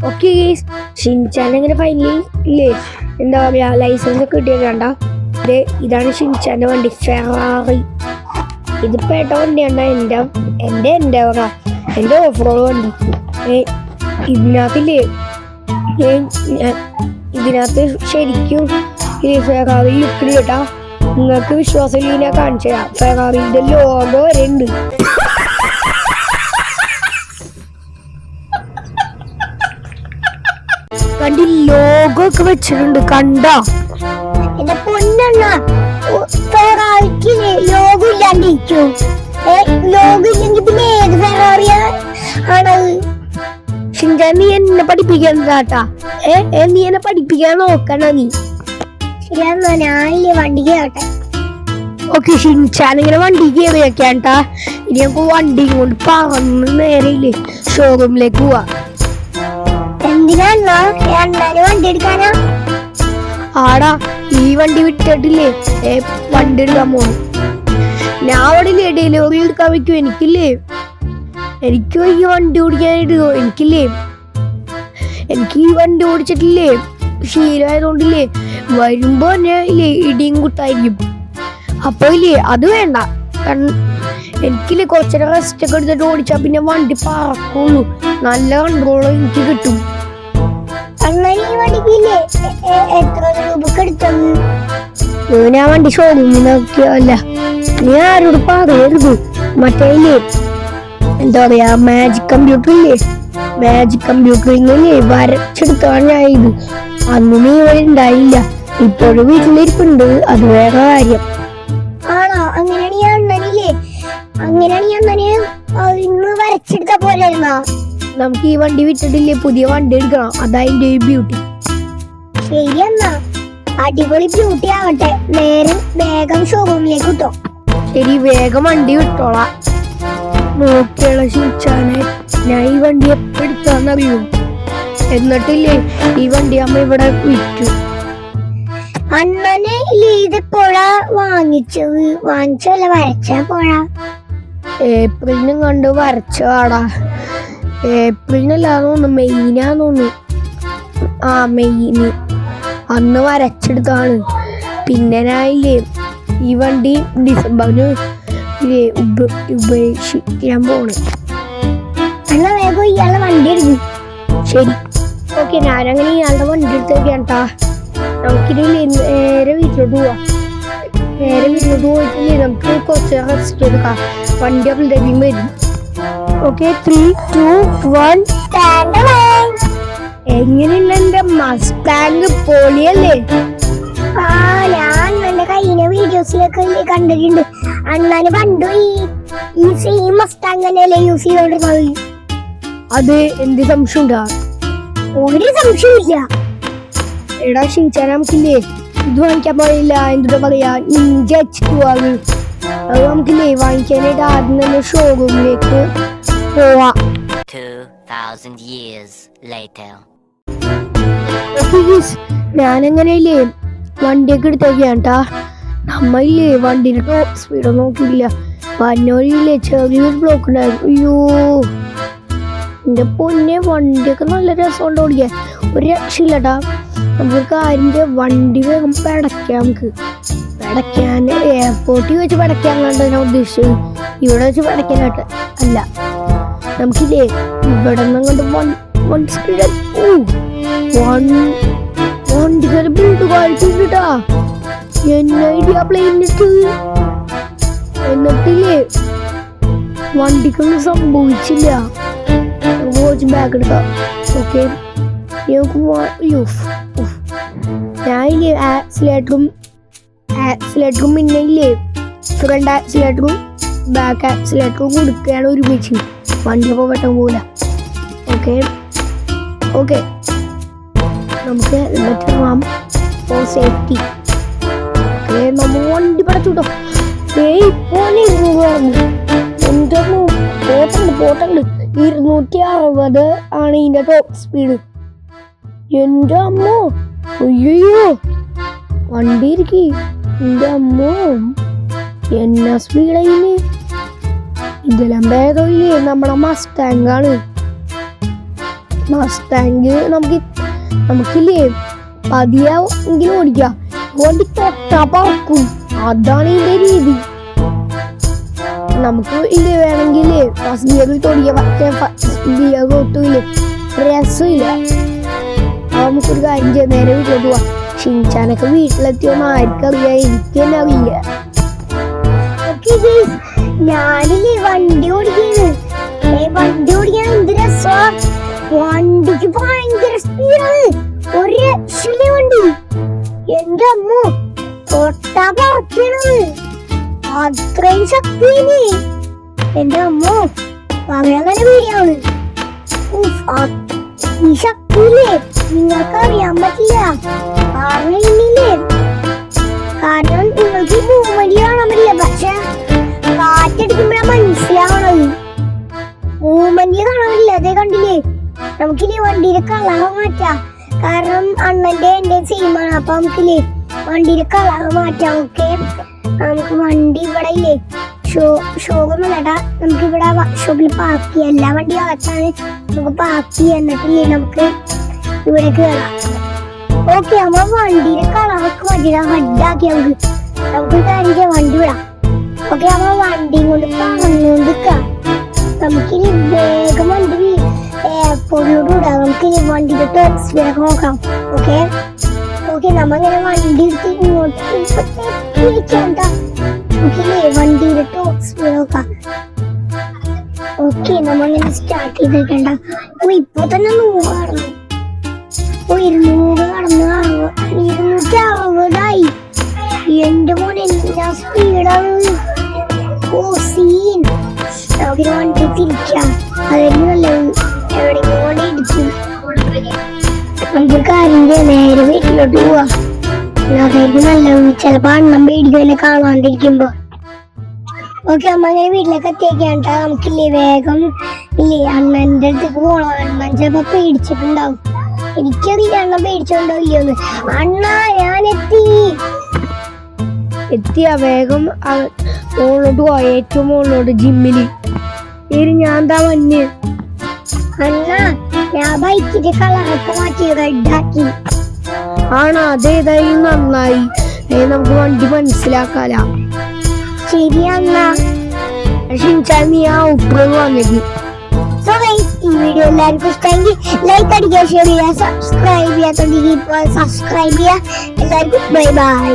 Okay Shinchan ഇങ്ങനെ finally ഇല്ലേ എന്താ പറയാ ലൈസൻസ് ഒക്കെ കിട്ടിയത് ഇതാണ് ഷിൻചാന്റെ വണ്ടി ഫെറാറി. ഇതിപ്പോ ഏട്ട വണ്ടിയാണ് എന്റെ ഓഫ് റോഡ് വണ്ടി. ഇതിനകത്ത് ശരിക്കും ഫെറാറി ലുക്കിൽ കേട്ടാ നിങ്ങൾക്ക് വിശ്വാസം ഞാൻ കാണിച്ചു തരാം. ഫെറാറിന്റെ ലോഗോ വരെ ഉണ്ട്. കണ്ടി ലോഗോ ഒക്കെ വെച്ചിട്ടുണ്ട് കണ്ടോ? എന്റെ പൊന്നെണ്ണ ഫെറാറിക്ക് ലോഗോ ഇല്ലാണ്ടിരിക്കും. ലോഗോ ഇല്ലെങ്കിൽ പിന്നെ ഏത് ഫെറാറിയാ ആണത്? ഷിൻചാൻ നീ എന്നെ പഠിപ്പിക്കാട്ടാ. നീ എന്നെ പഠിപ്പിക്കാൻ നോക്കണ നീ. ശരിയാ ഞാനില്ലേ വണ്ടി കേട്ടെ. ഓക്കെ ഷിൻചാൻ ഇങ്ങനെ വണ്ടി കയറി വെക്കാട്ടാ. ഇനി നമുക്ക് വണ്ടി കൊണ്ട് പറന്ന് നേരെയില്ലേ ഷോറൂമിലേക്ക് പോവാ. എന്തിനാ വണ്ടി എടുക്കാനാ? ആടാ ഈ വണ്ടി വിട്ടിട്ടില്ലേ വണ്ടി എടുക്കാൻ പോണു. ഞാൻ അവിടെ ഡെലിവറി എടുക്കാൻ വെക്കും. എനിക്ക് ഈ വണ്ടി ഓടിക്കാനായിട്ട് എനിക്ക് ഈ വണ്ടി ഓടിച്ചിട്ടില്ലേ ശീലമായതുകൊണ്ടില്ലേ വരുമ്പോ തന്നെ ഇല്ലേ ഇടിയും കുത്തായിരിക്കും. അപ്പൊ ഇല്ലേ അത് വേണ്ട. എനിക്കില്ലേ കുറച്ചേരം റെസ്റ്റ് ഒക്കെ എടുത്തിട്ട് ഓടിച്ചാ പിന്നെ വണ്ടി പറക്കുള്ളൂ. നല്ല കൺട്രോൾ എനിക്ക് കിട്ടും. ഞാൻ വണ്ടി ഷോറൂമിൽ നോക്കിയല്ല. നീ ആരോട് പറയരുത്. മറ്റേ എന്താ പറയാ മാജിക് കമ്പ്യൂട്ടറില്ലേ വരച്ചെടുത്താണ് ഞാൻ ഇത്. അന്ന് നീ ഇവിടെ ഉണ്ടായില്ല. ഇപ്പോഴും വീട്ടിലിരിപ്പുണ്ട്. അത് വേറെ കാര്യം. ആണോ? അങ്ങനെയാണ് ഞാൻ ഇന്ന് വരച്ചെടുത്ത പോലെ. നമുക്ക് ഈ വണ്ടി വിറ്റിട്ടില്ലേ പുതിയ വണ്ടി എടുക്കണം. അതതിന്റെ ബ്യൂട്ടി. ശരി എന്നാ അടിപൊളി ബ്യൂട്ടി ആവട്ടെ. നേരെ വേഗം ഷോറൂമിലേക്ക് കിട്ടോ. ശരി വേഗം വണ്ടി വിട്ടോളാം. നോക്കിയുള്ള ഷിൻചാനെ ഞാൻ ഈ വണ്ടി എപ്പോ എടുത്താന്നറിയോ? എന്നിട്ടില്ലേ ഈ വണ്ടി അമ്മ ഇവിടെ വിറ്റു. അണ്ണനെ ഇതിപ്പോഴാ വാങ്ങിച്ചല്ല വരച്ചപ്പോഴാ? ഏപ്രിലിനും കണ്ട് വരച്ചാടാ. ഏപ്രിലിനല്ലാന്ന് തോന്നുന്നു, മെയിനാന്ന് തോന്നുന്നു. മെയിന് അന്ന് വരച്ചെടുത്താണ്. പിന്നെ ഞാനില്ലേ ഈ വണ്ടി ഡിസംബറിന് ഉപേക്ഷിക്കാൻ പോണ്. എന്നാ വേഗം ഇയാളുടെ വണ്ടി എടുക്കും. ശരി ഓക്കെ ഞാനങ്ങനെ ഇയാളുടെ വണ്ടി എടുത്തേക്കാട്ടാ. നമുക്കിനി നേരെ വീട്ടിലോട്ട് പോവാം. പോയിട്ടില്ലേ നമുക്ക് കുറച്ച് റെസ്റ്റ് എടുക്കാം. വണ്ടി അപ്പോഴത്തേക്കും വരും. ഓക്കെ 3, 2, 1 എങ്ങനെയുണ്ട് എന്റെ മസ്റ്റാങ്? പൊളിയല്ലേ? ഞാൻ എന്റെ കഴിഞ്ഞ വീഡിയോസിലൊക്കെ കണ്ടിട്ടുണ്ട്. അണ്ണാന് പണ്ട് ഈ സെയിം മസ്റ്റാങ് തന്നെയല്ലേ യൂസ് ചെയ്തോണ്ടിരുന്നത്? അത് എന്ത് സംശയം ഉണ്ടാ? ഒരു സംശയമില്ല. എടാ ഷിൻചാൻ നമുക്കില്ലേ ഇത് വാങ്ങിക്കാൻ പാടില്ല. എന്താ പറയാ നിഞ്ച H2 അത് നമുക്കില്ലേ വാങ്ങിക്കാനായിട്ട് ആദ്യം തന്നെ ഷോറൂമിലേക്ക് പോവാ. 2000 years later. ഞാനെങ്ങനെയില്ലേ വണ്ടിയൊക്കെ എടുത്തേക്കാട്ടാ. നമ്മയില്ലേ വണ്ടിയുടെ ടോപ്പ് സ്പീഡ് നോക്കിയില്ല. വന്നോരില്ലേ ചെറിയൊരു ബ്ലോക്ക് ഉണ്ടായിരുന്നു. അയ്യോ എന്റെ പൊന്നെ വണ്ടിയൊക്കെ നല്ല രസമുണ്ട് ഓടിക്കാൻ. ഒരു രക്ഷയില്ലട്ടാ. നമുക്ക് കാര്യം വണ്ടി വേഗം പടയ്ക്കാം. പടയ്ക്കാൻ എയർപോർട്ടിൽ വെച്ച് പടയ്ക്കാൻ കണ്ട ഞാൻ ഉദ്ദേശിച്ചത്. ഇവിടെ വെച്ച് പടയ്ക്കാനായിട്ട് അല്ല. നമുക്കില്ലേ ഇവിടെ നിന്നങ്ങോട്ട് വൺ സ്പീഡ് വണ്ടിക്കാരെ ബിൽഡ് ക്വാളിറ്റി കിട്ടാ. എന്നിട്ടില്ലേ വണ്ടിക്കൊന്നും സംഭവിച്ചില്ല. ബാഗ് എടുക്കാം. ഓക്കെ ഞാനില്ലേ ആക്സിലേറ്ററും പിന്നെ ഇല്ലേ ഫ്രണ്ട് ആക്സിലേറ്ററും ബാക്ക് ആക്സിലേറ്ററും കൊടുക്കുകയാണ് ഒരുമിച്ച്. വണ്ടി അപ്പോൾ പെട്ടെന്ന് പോകില്ല. ഓക്കെ നമുക്ക് ഹെൽമെറ്റ് വാങ്ങാം ഫോർ സേഫ്റ്റി. നമ്മൾ വണ്ടി പടച്ചുട്ടോ. പോട്ടുണ്ട് 260 ആണ് ഇതിന്റെ ടോപ്പ് സ്പീഡ്. എന്റെ അമ്മോ അയ്യോ വണ്ടി ഇരിക്കി. എന്റെ അമ്മോ എന്നാ സ്പീഡായിന്. ഇതെല്ലാം ഭേദമില്ലേ നമ്മുടെ മസ്റ്റാങ്ങാണ്. മസ്റ്റാങ്ക് നമുക്കില്ലേ പതിയെങ്കിലും ഓടിക്കാം. വണ്ടി തൊട്ടാ പറക്കും. അതാണ് ഇതിന്റെ രീതി. നമുക്ക് ഇത് വേണമെങ്കിൽ ഫസ്റ്റ് ഗിയറിൽ തൊടിയ ഗിയർ ഒട്ടുമില്ലേ രസമില്ല. നമുക്കൊരു കാര്യം ചെയ്യാം, നേരെ വീട്ടിലോട്ട് പോവാം. ഷിൻചാനൊക്കെ വീട്ടിലെത്തിയോന്ന് ആർക്കറിയാം, എനിക്ക് തന്നെ അറിയില്ല. ഞാനില്ലേ വണ്ടി ഓടിക്കാൻ എന്ത് രസാ. വണ്ടിക്ക് ഭയങ്കര സ്പീഡാണ്. ഒരു രക്ഷയില്ല വണ്ടി. എന്റെ അമ്മ തൊട്ടാ പറക്കണത്. അത്രയും ശക്തിയാണ്. എന്റെ അമ്മ പറയാൻ തന്നെ പേടിയാണ്. ഈ ശക്തിയില്ലേ നിങ്ങൾക്ക് അറിയാൻ പറ്റില്ല. കാരണം നിങ്ങൾക്ക് മൂവ്മെന്റ് കാണാൻ പറ്റില്ല. പക്ഷെ കാറ്റടിക്കുമ്പോഴാണ് മനസ്സിലാവണത്. മൂവ്മെന്റ് കാണാൻ പറ്റില്ല. അതേ കണ്ടില്ലേ, നമുക്കില്ലേ വണ്ടിയുടെ കളർ മാറ്റാം. കാരണം അണ്ണന്റെ എന്റെ സെയിമാണ്. അപ്പൊ നമുക്കില്ലേ വണ്ടിയുടെ കളർ മാറ്റാം. ഓക്കെ, നമുക്ക് വണ്ടി ഇവിടെ ഇല്ലേ ഷോറൂം അല്ലട്ടാ, നമുക്ക് ഇവിടെ വർക്ക്ഷോപ്പിൽ പാർക്ക് ചെയ്യാം. എല്ലാ വണ്ടി അകത്താണ്, നമുക്ക് പാർക്ക് ചെയ്യാം. എന്നിട്ടില്ലേ നമുക്ക് ഇവിടെ കേറാം. ഓക്കെ, നമ്മൾ വണ്ടിയുടെ കളറൊക്കെ മാറ്റിടാം. ഹെഡാക്കി നമുക്ക് കാര്യം വണ്ടി വിടാം. ഓക്കെ, നമ്മൾ വണ്ടിയും കൊണ്ട് പറഞ്ഞുകൊണ്ടിരിക്കാം. നമുക്കിനി വേഗം വണ്ടി എയർപോർട്ടിലോട്ട് വിടാം. നമുക്കിനി വണ്ടിയുടെ ടോപ്പ് സ്പീഡൊക്കെ നോക്കാം. ഓക്കെ ഓക്കെ, നമ്മങ്ങനെ വണ്ടി എടുത്ത് ഇങ്ങോട്ട് നമുക്കില്ലേ വണ്ടിയുടെ ടോപ്പ് സ്പീഡ് നോക്കാം. ഓക്കെ, നമ്മങ്ങനെ സ്റ്റാർട്ട് ചെയ്തേക്കണ്ട. ഇപ്പൊ തന്നെ 100 കടന്നു. 200 കടന്നു. 260 എന്റെ മോനെ എന്നാ സ്പീഡാണ്. സീൻ. നമുക്കിത് വണ്ടി തിരിക്കാം. അതായത് നല്ലത്. എവിടെയെങ്കിലും കൊണ്ട് ഇടിച്ചു നമുക്ക് കാര്യം നേരെ വീട്ടിലോട്ട് പോവാ. അതായിരിക്കും നല്ലത്. ചിലപ്പോ അണ്ണം പേടിക്കുമല്ലേ കാണാണ്ടിരിക്കുമ്പോ. ഓക്കെ, അമ്മ അങ്ങനെ വീട്ടിലേക്ക് എത്തിയേക്കാണ്ട. നമുക്കില്ലേ വേഗം ഇല്ലേ അണ്ണന്റെ അടുത്തേക്ക് പോകണം. അണ്ണൻ ചിലപ്പോ പേടിച്ചിട്ടുണ്ടാവും. എനിക്കറിയില്ല അണ്ണൻ പേടിച്ചോണ്ടോ ഇല്ലയോന്ന്. അണ്ണ ഞാൻ എത്തിയ വേഗം മുകളിലോട്ട് പോവാ. ഏറ്റവും മുകളിലോട്ട് ജിമ്മില്. ഞാൻ എന്താ മഞ്ഞ് അണ്ണ ഞാൻ ബൈക്കിന്റെ കളറൊക്കെ മാറ്റി റെഡാക്കി. ആണോ? അതേതായാലും നന്നായി. നമുക്ക് വണ്ടി മനസ്സിലാക്കാല. ശരി അണ്ണ. ഷിൻചാൻ നീ ആ ഉപ്പുകൾ വന്നിട്ട്. സോ ഗൈസ്, ഈ വീഡിയോ എല്ലാവർക്കും ഇഷ്ടമെങ്കിൽ ലൈക്ക് അടിക്കുക, ഷെയർ ചെയ്യുക, സബ്സ്ക്രൈബ് ചെയ്യാത്തോണ്ടെങ്കിൽ ഇപ്പോൾ സബ്സ്ക്രൈബ് ചെയ്യുക. എല്ലാവർക്കും ബൈ ബൈ.